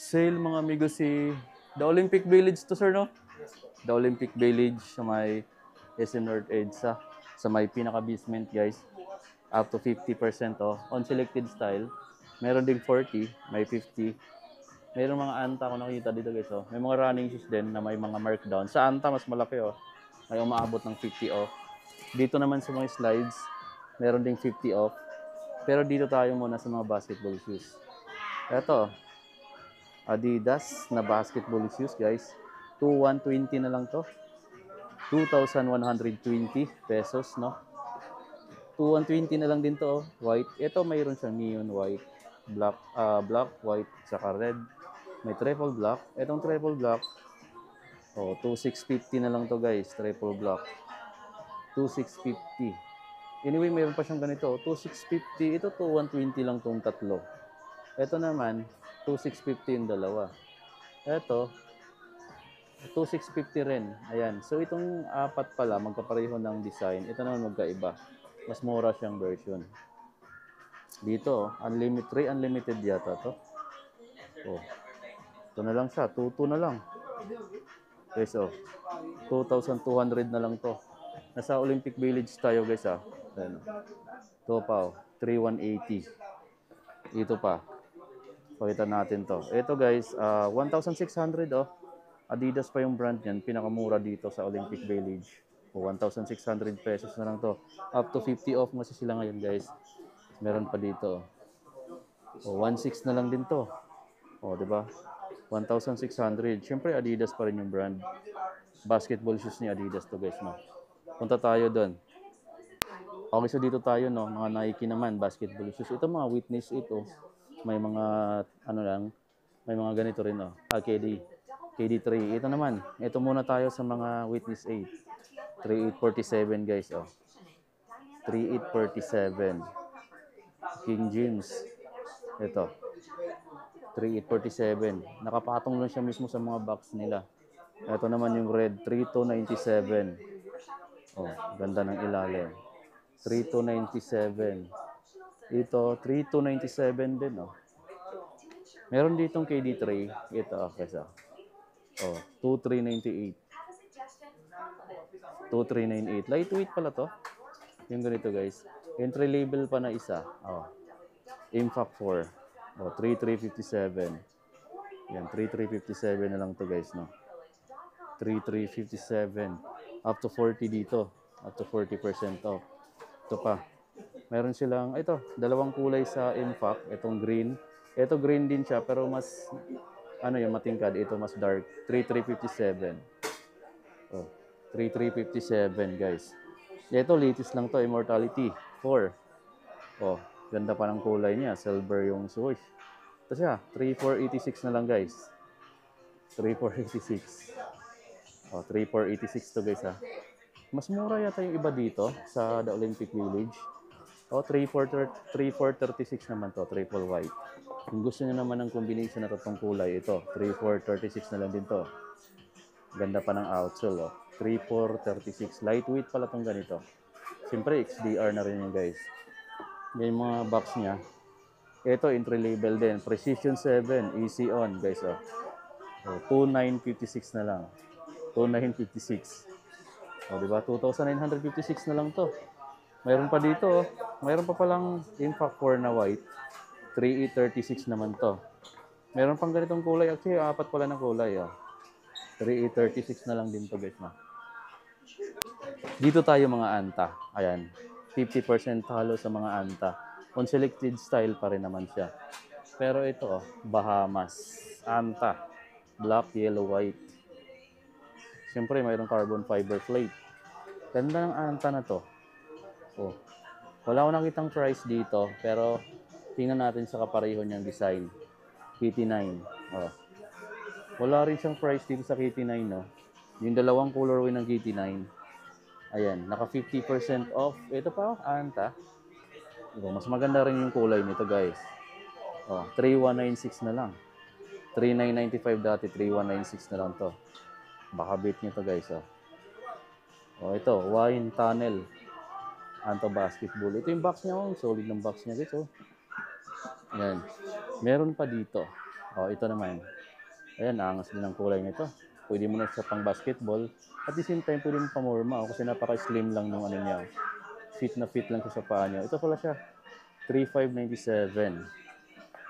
Sale mga amigo si The Olympic Village to sir, no? The Olympic Village sa may SM North EDSA. Sa may pinaka-basement guys. Up to 50% off. On selected style. Meron ding 40, may 50. Meron mga anta ko nakita dito guys. Oh. May mga running shoes din na may mga markdown. Sa anta mas malaki oh. May umaabot ng 50 off. Dito naman sa mga slides, meron ding 50 off. Pero dito tayo muna sa mga basketball shoes. Eto, Adidas na basketball shoes guys. 2,120 na lang to. 2,120 pesos, no? 2,120 na lang din to, oh. White. Ito mayroon siyang neon white, black, white, saka red. May triple black. Itong triple black, oh, 2,650 na lang to guys, triple black. 2,650. Anyway, mayroon pa siyang ganito, 2,650. Ito 2,120 lang tong tatlo. Ito naman, 2,650 yung dalawa. Ito, 2,650 rin. Ayan. So, itong apat pala, magkapareho ng design. Ito naman magkaiba. Mas mura siyang version. Dito, unlimited, 3 unlimited yata to. Oh. Ito na lang siya. 2,2 na lang. Guys, oh. 2,200 na lang to. Nasa Olympic Village tayo, guys, ah. Ayan. Ito pa, oh. 3,180. Ito pa. Pakita natin to. Ito, guys, 1,600, oh. Adidas pa yung brand niyan, pinakamura dito sa Olympic Village. O 1,600 pesos na lang to. Up to 50 off kasi sila ngayon, guys. Meron pa dito. O 1,600 na lang din to. O, di ba? 1,600. Siyempre Adidas pa rin yung brand. Basketball shoes ni Adidas to, guys, no. Punta tayo doon. Okay, so dito tayo, no. Mga Nike naman, basketball shoes. Ito mga Witness ito. May mga ano lang, may mga ganito rin, no. KD3. Ito naman. Ito muna tayo sa mga Witness 8. 3,847 guys. Oh. 3,847. King James. Ito. 3,847. Nakapatong lang siya mismo sa mga box nila. Ito naman yung red. 3,297. Oh, ganda ng ilalim. 3,297. Ito, 3,297 din. Oh. Meron ditong KD3. Ito, okay, so. Oh, 2,398. 2,398. Lightweight pala to. Yung ganito guys. Entry label pa na isa. Oh. Impact 4. Oh, 3,357. Yan, 3,357 na lang to guys, no. 3,357. Up to 40 dito. Up to 40% off. Ito pa. Meron silang, ito, dalawang kulay sa Impact. Itong green. Ito green din siya, pero mas ano yung matingkad, ito mas dark. 3,357. Oh, 3,357 guys. Ito latest lang to, Immortality 4. Oh, ganda pa ng kulay niya, silver yung swoosh. Ito siya, 3,486 na lang guys. 3,486. Oh, 3,486 to guys ha. Mas mura yata yung iba dito sa The Olympic Village. Oh, 3,436 naman to, triple white. Kung gusto niyo naman ng combination na tatlong kulay, ito, 3,436 na lang din to. Ganda pa ng outsole, oh. 3,436. Lightweight pala tong ganito. Siyempre, XDR na rin yun, guys. Yan yung mga box niya. Ito, entry label din. Precision 7, easy on, guys, oh. So, 2,956 na lang. 2,956. O, diba? 2,956 na lang to. Mayroon pa dito, oh. Mayroon pa palang Impact 4 na white. 3,836 naman to. Meron pang ganitong kulay. Actually, 4 pala na kulay, oh. 3,836 na lang din to, guys, no? Dito tayo mga anta. Ayan. 50% halo sa mga anta. On selected style pa rin naman siya. Pero ito, oh, Bahamas. Anta. Black, yellow, white. Siyempre, mayroong carbon fiber plate. Ganda ng anta na to. Oh. Wala akong nakitang price dito, pero tingnan natin sa kapareho niyang design. KT9. Oh. Wala rin siyang price dito sa KT9, no? Yung dalawang colorway ng KT9. Ayan, naka 50% off. Ito pa, anta. Oh, mas maganda rin yung kulay nito, guys. Oh, 3,196 na lang. 3,995 dati, 3,196 na lang to. Baka beat nyo to, guys, oh. Oh, ito, Wine Tunnel. Anto basketball. Ito yung box niya, oh. Solid ng box niya, guys, oh. Ayan. Meron pa dito. Ito naman. Ayan, angas din ang kulay nito. Pwede mo na siya pang basketball. At the same time, pwede mo pamorma kasi napaka-slim lang ng ano niya. Fit na fit lang siya sa paa niya. Ito pala siya, 3,597.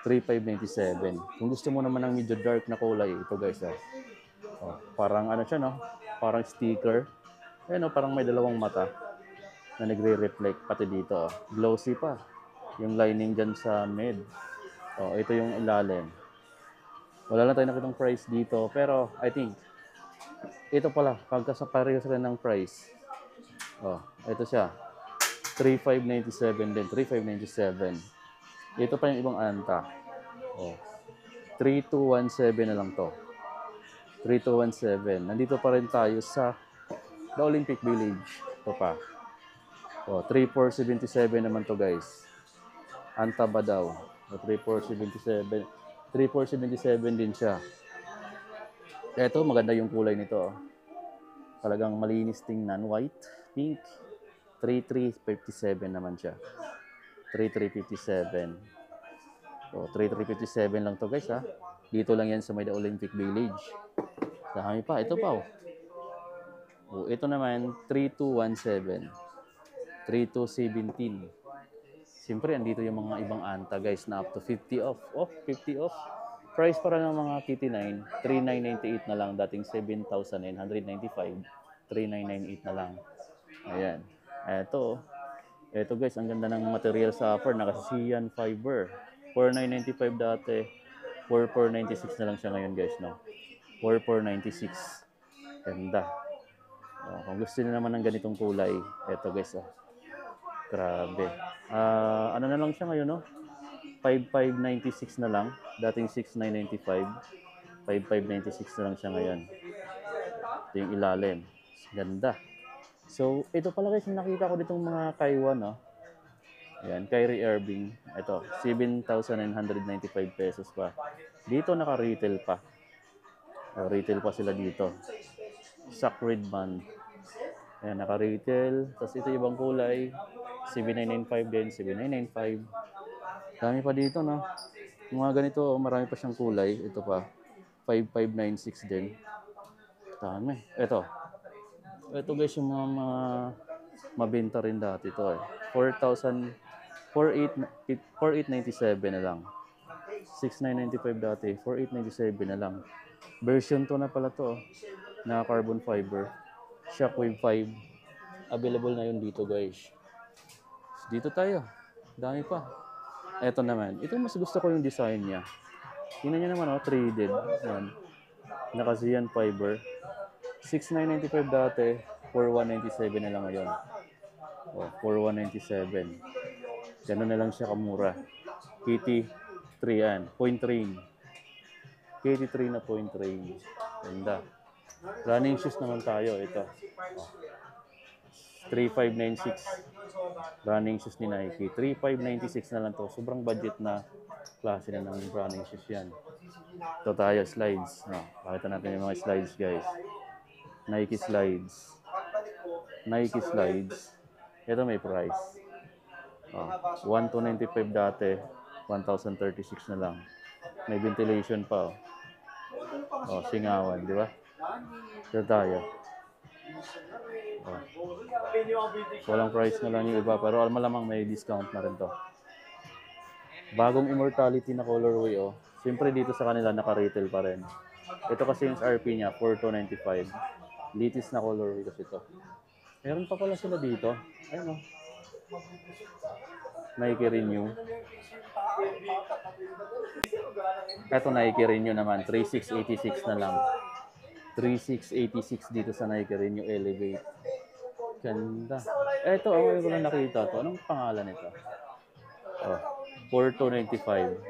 3,597. Kung gusto mo naman ng medyo dark na kulay, ito guys. Parang ano siya, no? Parang sticker. Ayan, parang may dalawang mata na nagre-reflect pati dito. Glossy pa. Yung lining dyan sa mid. Ito yung ilalim. Wala lang tayo nakitang price dito, pero I think ito pala, pagkasapareho sila ng price. Ito siya. 3,597 din. 3,597. Ito pa yung ibang anta. 3,217 na lang to. 3,217. Nandito pa rin tayo sa The Olympic Village. Ito pa. 3,477 naman to guys. Anta ba daw? 3,477. 3,477 din siya. Ito, maganda yung kulay nito. Talagang malinis tingnan. White, pink. 3,357 naman siya. 3,357. 3,357 lang to guys ha. Dito lang yan sa may The Olympic Village. Dami pa. Ito pa ito naman, 3,217. 3,217. Siyempre, andito yung mga ibang anta guys na up to 50 off. 50 off. Price para ng mga KT9, 3,998 na lang. Dating 7,995. 3,998 na lang. Ayan. Ito guys, ang ganda ng material sa upper. Naka-Sian fiber. 4,995 dati. 4,496 na lang siya ngayon guys, no? 4,496. Ganda. Kung gusto niyo naman ng ganitong kulay, ito guys, grabe. Ano na lang siya ngayon, no? 5,596 na lang. Dating 6,995. 5,596 na lang siya ngayon. Ito yung ilalim. Ganda. So, ito pala guys, nakita ko ditong mga Kaiwan, no? Ayan, Kyrie Irving. Ito, 7,995 pesos pa. Dito naka-retail pa. Retail pa sila dito. Sacred Band. Ayan, naka-retail. Tapos ito ibang kulay. 7,995 din, 7,995. Dami pa dito, no? Mga ganito, marami pa siyang kulay. Ito pa, 5,596 din. Dami. Ito guys, yung mga mabenta rin dati ito 4,897 na lang. 6,995 dati, 4,897 na lang. Version 2 na pala to, na carbon fiber. Shockwave 5. Available na yun dito guys. Dito tayo. Dami pa. Ito naman. Ito mas gusto ko yung design niya. Tingnan niyo naman, threaded. Yan. Naka-Sian fiber. 6,995 dati, 4,197 na lang ngayon. 4,197. Ganun na lang siya kamura. KT3 yan. Point ring. KT3 na point ring. Ganda. Running shoes naman tayo. Ito. 3,596. Running shoes ni Nike. 3,596 na lang to. Sobrang budget na klase na ng running shoes yan. Ito tayo, slides. Pakita natin yung mga slides guys. Nike slides. Nike slides. Ito may price. 1,295 dati. 1,036 na lang. May ventilation pa. Singawan, di ba? Ito tayo. Walang price na lang yung iba. Pero malamang may discount na rin to. Bagong Immortality na colorway. Siyempre dito sa kanila naka-retail pa rin. Ito kasi yung RP niya, 4,295. Latest na colorway kasi ito. Meron pa pala sila dito. Ayun Nike Renew. Ito Nike Renew naman. 3,686 na lang. 3,686 dito sa Nike Renew Elevate. Ganda. Ito, ako ko lang nakita to. Anong pangalan nito? 4,295.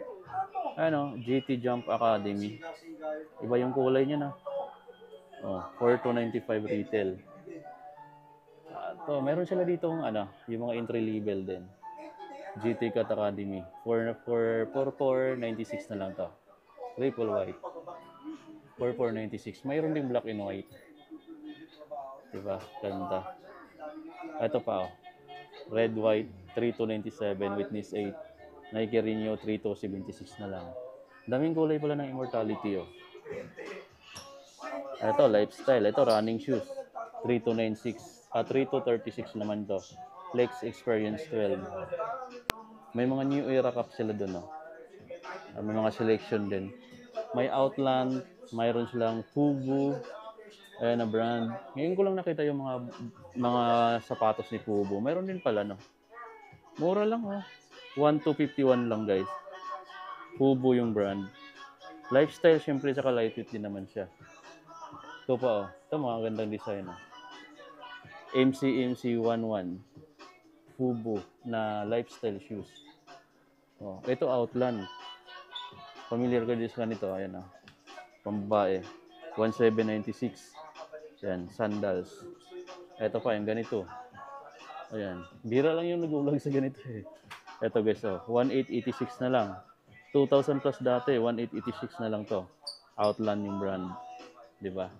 GT Jump Academy. Iba yung kulay niya na. 4,295 retail. Meron sila dito yung mga entry level din. GT Cat Academy. 4,496 na lang to. Triple white. 4,496. Mayroon ding black and white. Diba? Ganda. Ito pa Red white 3,297. Witness 8. Nike Renew 3,276 na lang. Daming kulay pala ng Immortality, oh. Ito, lifestyle. Ito, running shoes. 3296. 3236 naman to. Flex Experience 12. May mga new era cup sila dun, oh. May mga selection din. May Outland, mayroon silang Fubu, ayan na brand. Ngayon ko lang nakita yung mga sapatos ni Fubu. Mayroon din pala, no. Mura lang, oh. 1251 lang, guys. Fubu yung brand. Lifestyle, syempre, saka lightweight din naman siya. Ito pa, oh. Ito, mga gandang design, oh. MC11 Fubu na lifestyle shoes. Oh, ito Outland. Familiar ka din sa ganito, ayan, oh. Pambabae. 1796. Ayan, sandals. Ito pa, yung ganito. Ayan. Bira lang yung nag-vlog sa ganito, eh. Ito, guys, oh. 1886 na lang. 2,000 plus dati, 1886 na lang to. Outland yung brand. Diba?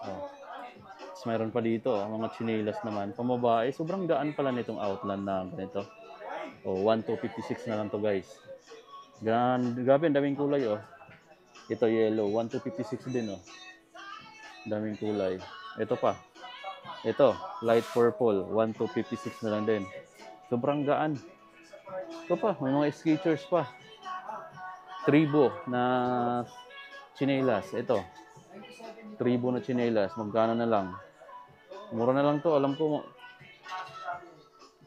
Oh. Tapos mayroon pa dito, oh, mga chinelas naman. Pamabae, sobrang gaan pala nitong Outland na ganito. Oh, 1256 na lang to, guys. Grabe, ang daming kulay, oh. Ito yellow, 1256 din, oh. Daming kulay. Ito pa. Ito, light purple, 1256 na lang din. Sobrang gaan. Ito pa, may mga Skechers pa. Tribo na chinelas. Ito. Tribo na chinelas. Magkano na lang? Mura na lang to. Alam ko.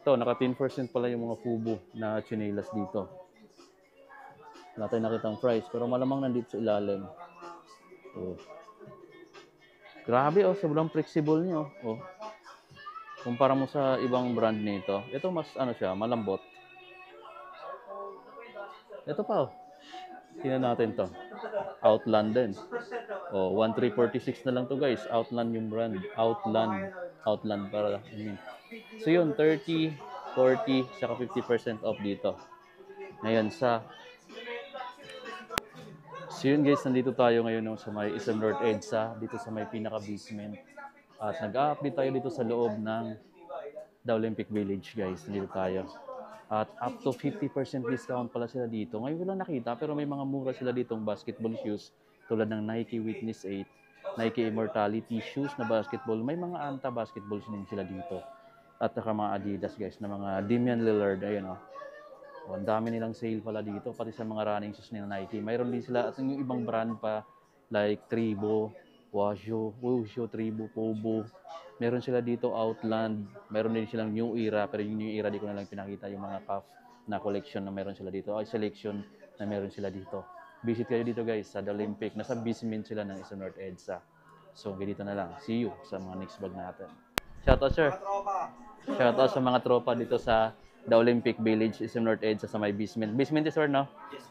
Ito, naka 10% pala yung mga Fubu na chinelas dito. Wala tayong nakitang price. Pero malamang nandito sa ilalim. Oh. Grabe, oh. Sobrang flexible niyo. Oh. Kumpara mo sa ibang brand nito. Ito mas, ano siya, malambot. Ito pa, oh. Tingnan natin to. Outland din. Oh, 1346 na lang to, guys. Outland yung brand. Outland para. So yun, 30, 40, saka 50% off dito. Ngayon So yun, guys, nandito tayo ngayon sa may Eastern North EDSA, dito sa may pinaka-basement. At nag-a-update tayo dito sa loob ng The Olympic Village, guys. Nandito tayo. At up to 50% discount pala sila dito. Ngayon ko lang nakita, pero may mga mura sila ditong basketball shoes tulad ng Nike Witness 8, Nike Immortality shoes na basketball. May mga Anta basketballs din sila dito. At saka mga Adidas, guys, na mga Damian Lillard. Ayun, oh. Ang dami nilang sale pala dito, pati sa mga running shoes nila Nike. Mayroon din sila at yung ibang brand pa like Tribo, Wushu, Tribo, Fubu. Meron sila dito Outland. Meron din silang New Era, pero yung New Era di ko na lang pinakita yung mga cuff na collection na meron sila dito. Ay, selection na meron sila dito. Visit kayo dito, guys, sa The Olympic. Nasa basement sila ng Eastern North EDSA. So, ganito na lang. See you sa mga next vlog natin. Shoutout, sir. Shoutout sa mga tropa dito sa The Olympic Village, Eastern North EDSA sa may basement. Basement is where, no?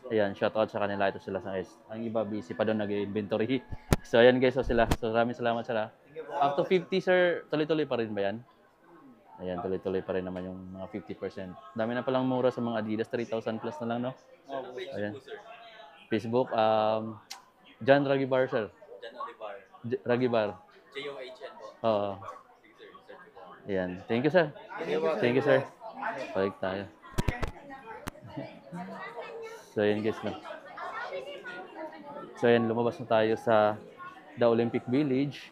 Ayan, shoutout sa kanila. Ito sila sa S. Ang iba busy pa doon nag-inventory. So, ayan, guys. So, sila. So, maraming salamat sila. Up to 50, sir. Tuloy-tuloy pa rin ba yan? Ayan, tuloy-tuloy pa rin naman yung mga 50%. Dami na palang mura sa mga Adidas. 3,000 plus na lang, no? Ayan. Facebook, John Ragibar, sir. John Olivar. Ragibar. John po. Oo. Ayan. Thank you, sir. Thank you, sir. Balik tayo. So, ayan, guys, no? So, ayan, lumabas na tayo sa The Olympic Village.